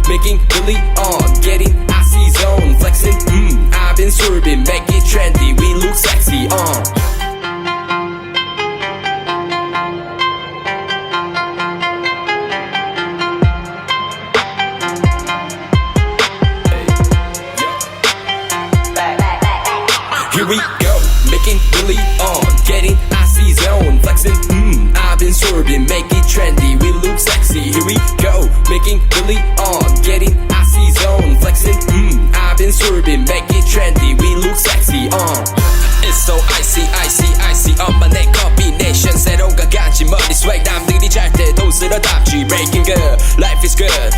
making really on, getting icy zone, flexing, I've been swerving, make it trendy, we look sexy, Here we go, making really on, getting icy zone, flexing, I've been swerving, make it trendy, we look sexy. Here we go, making really on, getting icy zone, flexing, I've been swerving, make it trendy, we look sexy. It's so icy, icy, icy, 엄마 내 combination, 새로운 가지 머리 swag, 남들이 잘 때도 쓸어 답지, breaking good, life is good.